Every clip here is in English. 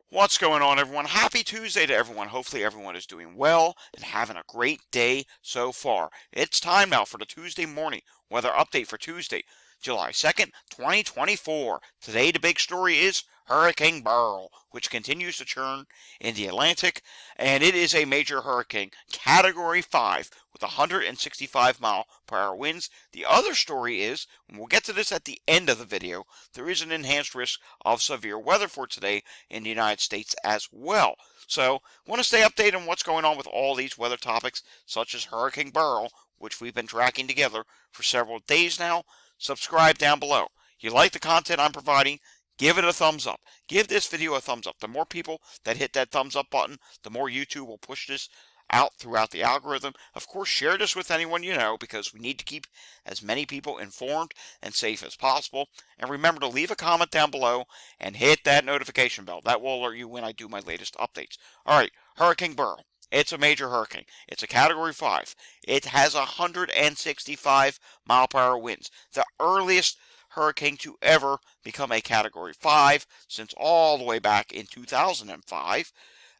What's going on, everyone? Happy Tuesday to everyone. Hopefully everyone is doing well and having a great day so far. It's time now for the Tuesday morning weather update for Tuesday, July 2nd, 2024. Today the big story is Hurricane Beryl, which continues to churn in the Atlantic, and it is a major hurricane, Category 5, with 165-mile-per-hour winds. The other story is, and we'll get to this at the end of the video, there is an enhanced risk of severe weather for today in the United States as well. So, want to stay updated on what's going on with all these weather topics, such as Hurricane Beryl, which we've been tracking together for several days now. Subscribe down below. You like the content I'm providing? Give it a thumbs up. Give this video a thumbs up. The more people that hit that thumbs up button, the more YouTube will push this out throughout the algorithm. Of course, share this with anyone you know, because we need to keep as many people informed and safe as possible. And remember to leave a comment down below and hit that notification bell. That will alert you when I do my latest updates. All right, Hurricane Beryl. It's a major hurricane. It's a Category 5. It has 165-mile-per-hour winds. The earliest hurricane to ever become a Category 5 since all the way back in 2005.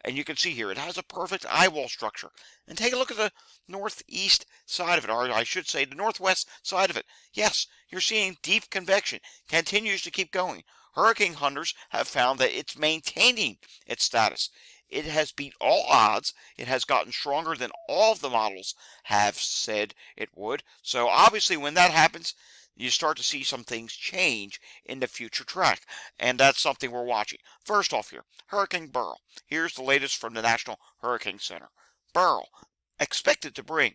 And you can see here, it has a perfect eyewall structure. And take a look at the northeast side of it, or I should say the northwest side of it. Yes, you're seeing deep convection. Continues to keep going. Hurricane hunters have found that it's maintaining its status. It has beat all odds. It has gotten stronger than all of the models have said it would. So obviously when that happens, you start to see some things change in the future track, and that's something we're watching. First off here, Hurricane Beryl. Here's the latest from the National Hurricane Center. Beryl, expected to bring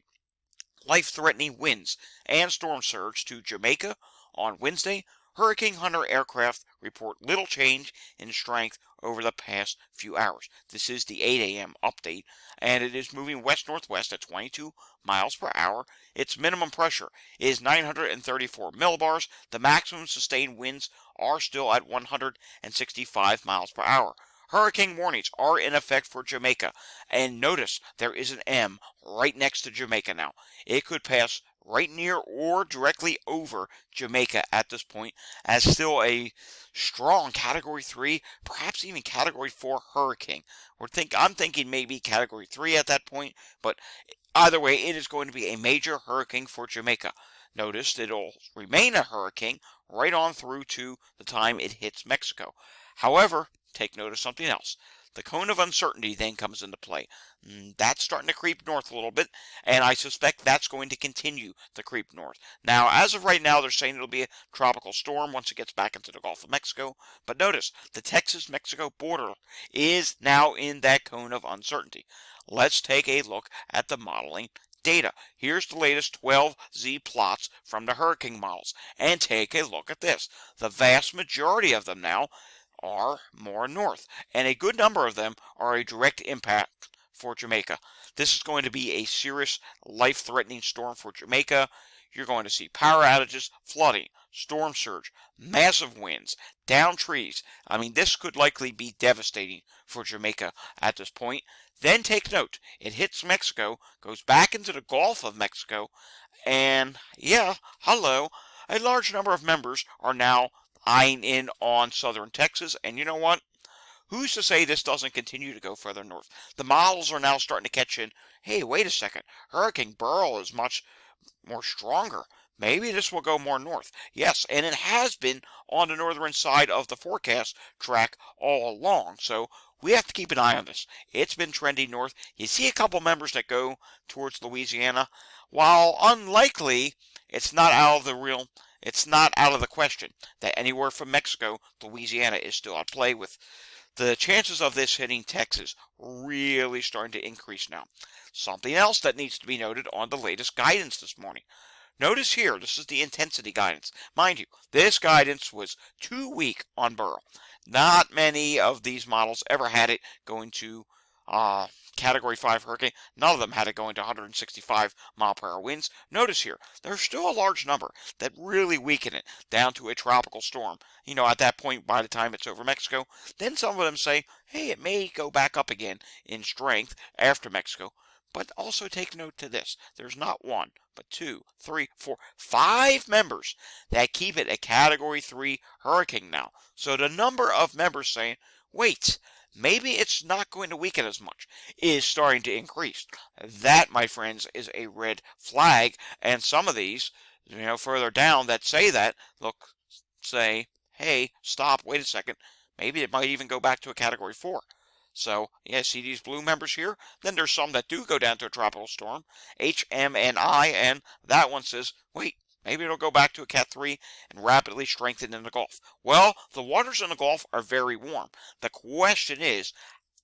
life-threatening winds and storm surge to Jamaica on Wednesday. Hurricane Hunter aircraft report little change in strength over the past few hours. This is the 8 a.m. update, and it is moving west-northwest at 22 miles per hour. Its minimum pressure is 934 millibars. The maximum sustained winds are still at 165 miles per hour. Hurricane warnings are in effect for Jamaica, and notice there is an M right next to Jamaica now. It could pass right near or directly over Jamaica at this point, as still a strong Category 3, perhaps even Category 4 hurricane. I'm thinking maybe Category 3 at that point, but either way, it is going to be a major hurricane for Jamaica. Notice it'll remain a hurricane right on through to the time it hits Mexico. However, take note of something else. The cone of uncertainty then comes into play. That's starting to creep north a little bit, and I suspect that's going to continue to creep north. Now, as of right now, they're saying it'll be a tropical storm once it gets back into the Gulf of Mexico. But notice, the Texas-Mexico border is now in that cone of uncertainty. Let's take a look at the modeling data. Here's the latest 12Z plots from the hurricane models, and take a look at this. The vast majority of them now are more north, and a good number of them are a direct impact for Jamaica. This is going to be a serious, life-threatening storm for Jamaica. You're going to see power outages, flooding, storm surge, massive winds, down trees. I mean, this could likely be devastating for Jamaica at this point. Then take note, it hits Mexico, goes back into the Gulf of Mexico, and yeah, hello, a large number of members are now eyeing in on southern Texas, and you know what? Who's to say this doesn't continue to go further north? The models are now starting to catch in. Hey, wait a second. Hurricane Beryl is much more stronger. Maybe this will go more north. Yes, and it has been on the northern side of the forecast track all along. So we have to keep an eye on this. It's been trending north. You see a couple members that go towards Louisiana. While unlikely, it's not out of the question that anywhere from Mexico to Louisiana is still at play, with the chances of this hitting Texas really starting to increase now. Something else that needs to be noted on the latest guidance this morning. Notice here, this is the intensity guidance. Mind you, this guidance was too weak on Beryl. Not many of these models ever had it going to Category 5 hurricane. None of them had it going to 165 mile per hour winds. Notice here, there's still a large number that really weaken it down to a tropical storm. You know, at that point, by the time it's over Mexico, then some of them say, hey, it may go back up again in strength after Mexico. But also take note to this. There's not one, but 2, 3, 4, 5 members that keep it a Category 3 hurricane now. So the number of members saying, wait, maybe it's not going to weaken as much, is starting to increase. That, my friends, is a red flag. And some of these, further down that say that, look, say, hey, stop, wait a second. Maybe it might even go back to a category 4. So, yeah, see these blue members here? Then there's some that do go down to a tropical storm, H, M, and I, and that one says, wait, maybe it'll go back to a Cat 3 and rapidly strengthen in the Gulf. Well, the waters in the Gulf are very warm. The question is,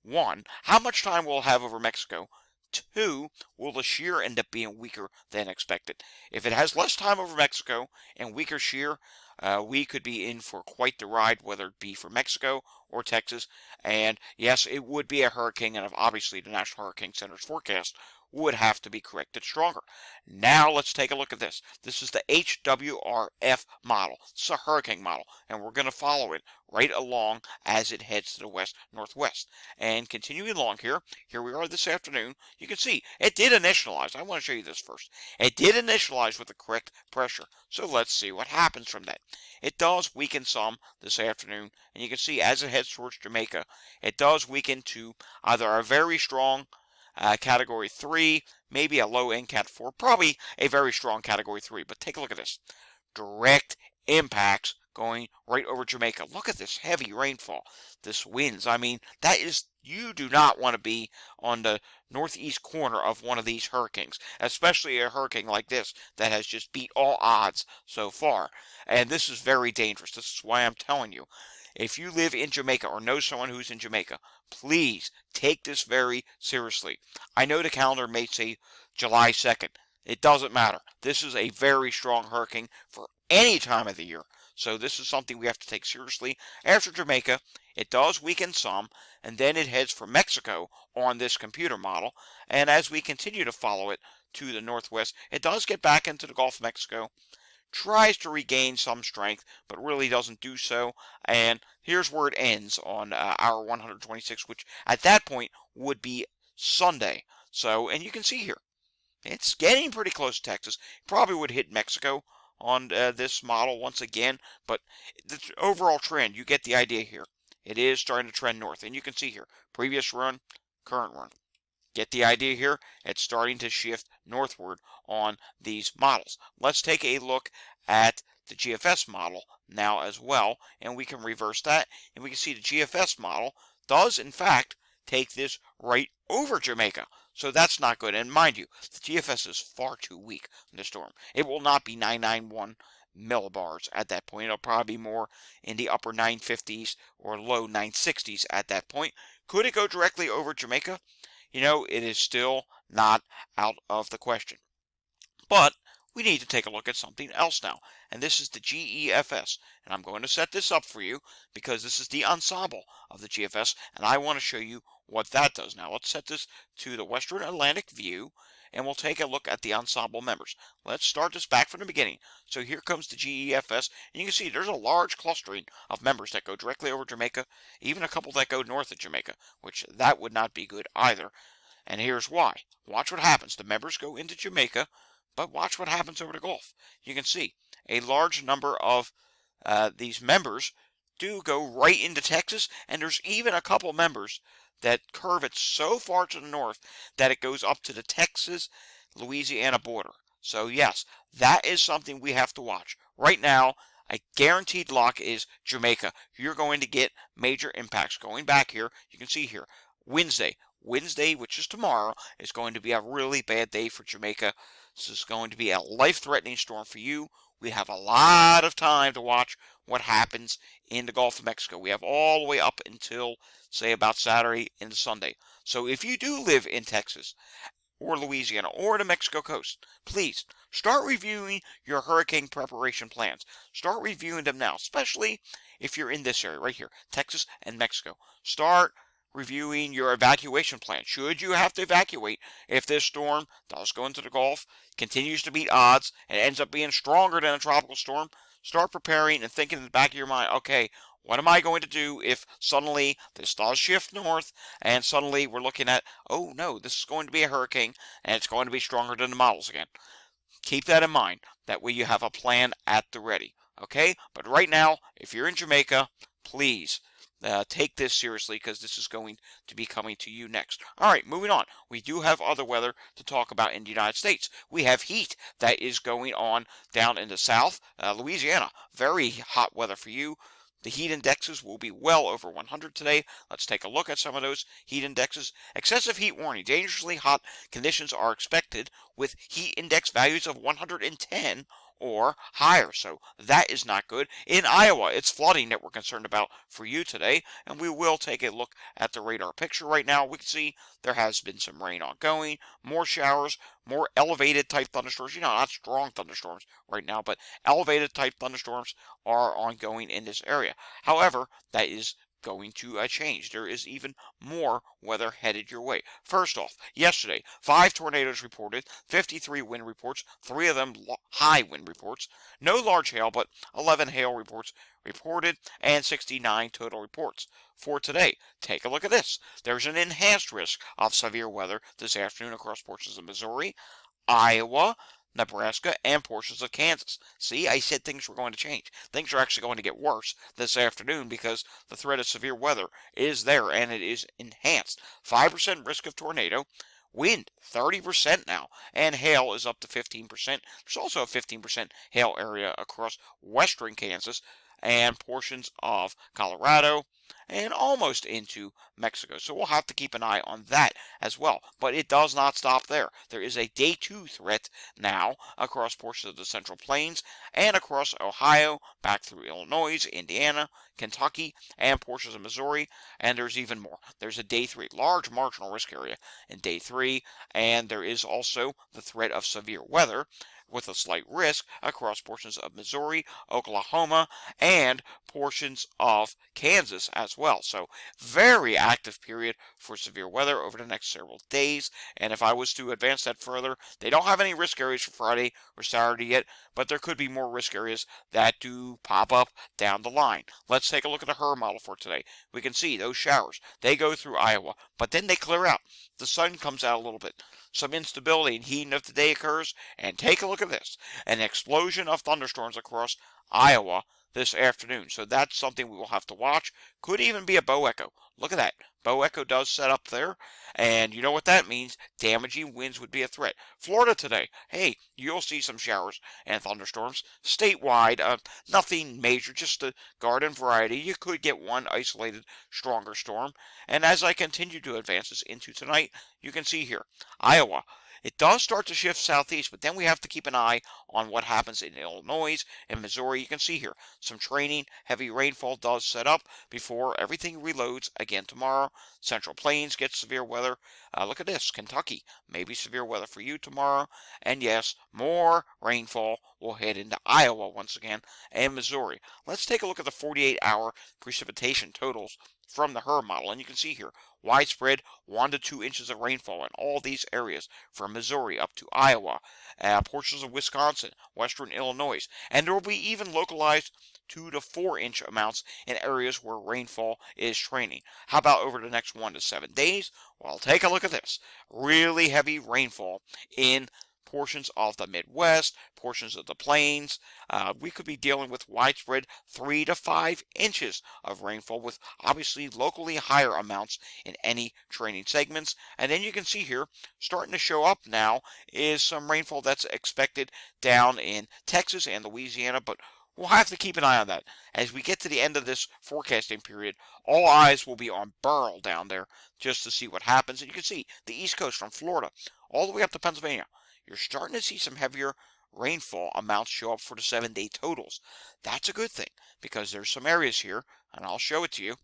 one, how much time will it have over Mexico? Two, will the shear end up being weaker than expected? If it has less time over Mexico and weaker shear, we could be in for quite the ride, whether it be for Mexico or Texas. And yes, it would be a hurricane, and obviously the National Hurricane Center's forecast would have to be corrected stronger. Now let's take a look at this. This is the HWRF model. It's a hurricane model, and we're going to follow it right along as it heads to the west-northwest. And continuing along here we are this afternoon. You can see it did initialize. I want to show you this first. It did initialize with the correct pressure. So let's see what happens from that. It does weaken some this afternoon, and you can see as it heads towards Jamaica, it does weaken to either a very strong Category 3, maybe a low end Cat 4, probably a very strong Category 3. But take a look at this. Direct impacts going right over Jamaica. Look at this heavy rainfall, this winds. I mean, you do not want to be on the northeast corner of one of these hurricanes, especially a hurricane like this that has just beat all odds so far. And this is very dangerous. This is why I'm telling you, if you live in Jamaica or know someone who's in Jamaica, please take this very seriously. I know the calendar may say July 2nd. It doesn't matter. This is a very strong hurricane for any time of the year. So this is something we have to take seriously. After Jamaica, it does weaken some, and then it heads for Mexico on this computer model. And as we continue to follow it to the northwest, it does get back into the Gulf of Mexico, tries to regain some strength, but really doesn't do so. And here's where it ends on hour 126, which at that point would be Sunday. So, and you can see here, it's getting pretty close to Texas. Probably would hit Mexico on this model once again, but the overall trend, you get the idea here. It is starting to trend north, and you can see here, previous run, current run. Get the idea here? It's starting to shift northward on these models. Let's take a look at the GFS model now as well, and we can reverse that, and we can see the GFS model does, in fact, take this right over Jamaica. So that's not good. And mind you, the GFS is far too weak in the storm. It will not be 991 millibars at that point. It'll probably be more in the upper 950s or low 960s at that point. Could it go directly over Jamaica? It is still not out of the question. But we need to take a look at something else now, and this is the GEFS. And I'm going to set this up for you because this is the ensemble of the GFS, and I want to show you what that does. Now, let's set this to the Western Atlantic view, and we'll take a look at the ensemble members. Let's start this back from the beginning. So here comes the GEFS, and you can see there's a large clustering of members that go directly over Jamaica, even a couple that go north of Jamaica, which that would not be good either. And here's why. Watch what happens. The members go into Jamaica, but watch what happens over the Gulf. You can see a large number of these members do go right into Texas, and there's even a couple members that curve it so far to the north that it goes up to the Texas-Louisiana border. So yes, that is something we have to watch. Right now, a guaranteed lock is Jamaica. You're going to get major impacts. Going back here, you can see here, Wednesday, which is tomorrow, is going to be a really bad day for Jamaica. This is going to be a life-threatening storm for you. We have a lot of time to watch what happens in the Gulf of Mexico. We have all the way up until, say, about Saturday into Sunday. So if you do live in Texas or Louisiana or the Mexico coast, please start reviewing your hurricane preparation plans. Start reviewing them now, especially if you're in this area right here, Texas and Mexico. Start reviewing your evacuation plan. Should you have to evacuate if this storm does go into the Gulf, continues to beat odds, and ends up being stronger than a tropical storm, start preparing and thinking in the back of your mind, okay, what am I going to do if suddenly this does shift north and suddenly we're looking at, oh no, this is going to be a hurricane and it's going to be stronger than the models again. Keep that in mind. That way you have a plan at the ready. Okay? But right now, if you're in Jamaica, please take this seriously because this is going to be coming to you next. All right, moving on. We do have other weather to talk about in the United States. We have heat that is going on down in the south. Louisiana, very hot weather for you. The heat indexes will be well over 100 today. Let's take a look at some of those heat indexes. Excessive heat warning. Dangerously hot conditions are expected with heat index values of 110 or higher. So that is not good. In Iowa, it's flooding that we're concerned about for you today. And we will take a look at the radar picture right now. We can see there has been some rain ongoing, more showers, more elevated type thunderstorms. Not strong thunderstorms right now, but elevated type thunderstorms are ongoing in this area. However, that is going to change. There is even more weather headed your way. First off, yesterday, 5 tornadoes reported, 53 wind reports, 3 of them high wind reports, no large hail, but 11 hail reports reported, and 69 total reports. For today, take a look at this. There's an enhanced risk of severe weather this afternoon across portions of Missouri, Iowa, Nebraska, and portions of Kansas. See, I said things were going to change. Things are actually going to get worse this afternoon because the threat of severe weather is there and it is enhanced. 5% risk of tornado. Wind, 30% now, and hail is up to 15%. There's also a 15% hail area across western Kansas and portions of Colorado and almost into Mexico. So we'll have to keep an eye on that as well. But it does not stop there. There is a day 2 threat now across portions of the Central Plains and across Ohio, back through Illinois, Indiana, Kentucky, and portions of Missouri. And there's even more. There's a day 3, large marginal risk area in day 3, and there is also the threat of severe weather with a slight risk across portions of Missouri, Oklahoma, and portions of Kansas as well. So very active period for severe weather over the next several days. And if I was to advance that further, they don't have any risk areas for Friday or Saturday yet, but there could be more risk areas that do pop up down the line. Let's take a look at the HRRR model for today. We can see those showers. They go through Iowa, but then they clear out. The sun comes out a little bit. Some instability and heating of the day occurs, and take a look at this. An explosion of thunderstorms across Iowa this afternoon. So that's something we will have to watch. Could even be a bow echo. Look at that. Bow echo does set up there. And you know what that means? Damaging winds would be a threat. Florida today. Hey, you'll see some showers and thunderstorms. Statewide, nothing major, just a garden variety. You could get one isolated stronger storm. And as I continue to advance this into tonight, you can see here, Iowa. It does start to shift southeast, but then we have to keep an eye on what happens in Illinois and Missouri. You can see here some training, heavy rainfall does set up before everything reloads again tomorrow. Central Plains gets severe weather. Look at this, Kentucky, maybe severe weather for you tomorrow. And yes, more rainfall will head into Iowa once again and Missouri. Let's take a look at the 48-hour precipitation totals from the HRRR model, and you can see here widespread 1 to 2 inches of rainfall in all these areas from Missouri up to Iowa, portions of Wisconsin, western Illinois, and there will be even localized 2 to 4 inch amounts in areas where rainfall is training. How about over the next 1 to 7 days? Well, take a look at this. Really heavy rainfall in portions of the Midwest, portions of the plains. We could be dealing with widespread 3 to 5 inches of rainfall with obviously locally higher amounts in any training segments. And then you can see here, starting to show up now, is some rainfall that's expected down in Texas and Louisiana, but we'll have to keep an eye on that. As we get to the end of this forecasting period, all eyes will be on Beryl down there just to see what happens. And you can see the East Coast from Florida all the way up to Pennsylvania. You're starting to see some heavier rainfall amounts show up for the 7-day totals. That's a good thing because there's some areas here, and I'll show it to you,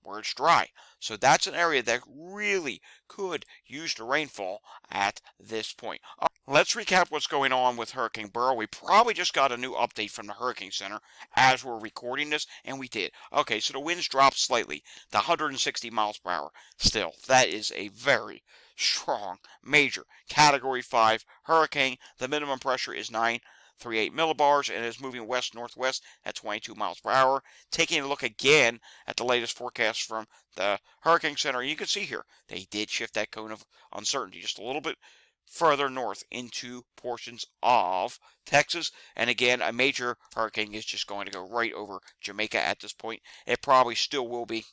where it's dry. So that's an area that really could use the rainfall at this point. Let's recap what's going on with Hurricane Beryl. We probably just got a new update from the Hurricane Center as we're recording this, and we did. Okay, so the winds dropped slightly to 160 miles per hour. Still, that is a very strong, major Category 5 hurricane. The minimum pressure is 938 millibars and is moving west-northwest at 22 miles per hour. Taking a look again at the latest forecast from the Hurricane Center, you can see here they did shift that cone of uncertainty just a little bit further north into portions of Texas. And again, a major hurricane is just going to go right over Jamaica at this point. It probably still will be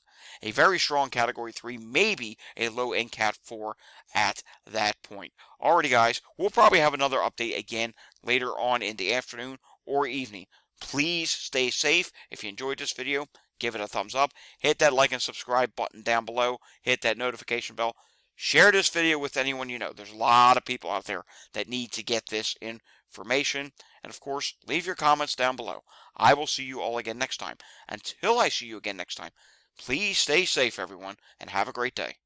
a very strong Category 3, maybe a low NCAT 4 at that point. Alrighty, guys, we'll probably have another update again later on in the afternoon or evening. Please stay safe. If you enjoyed this video, give it a thumbs up. Hit that like and subscribe button down below. Hit that notification bell. Share this video with anyone you know. There's a lot of people out there that need to get this information. And of course, leave your comments down below. I will see you all again next time. Until I see you again next time, please stay safe, everyone, and have a great day.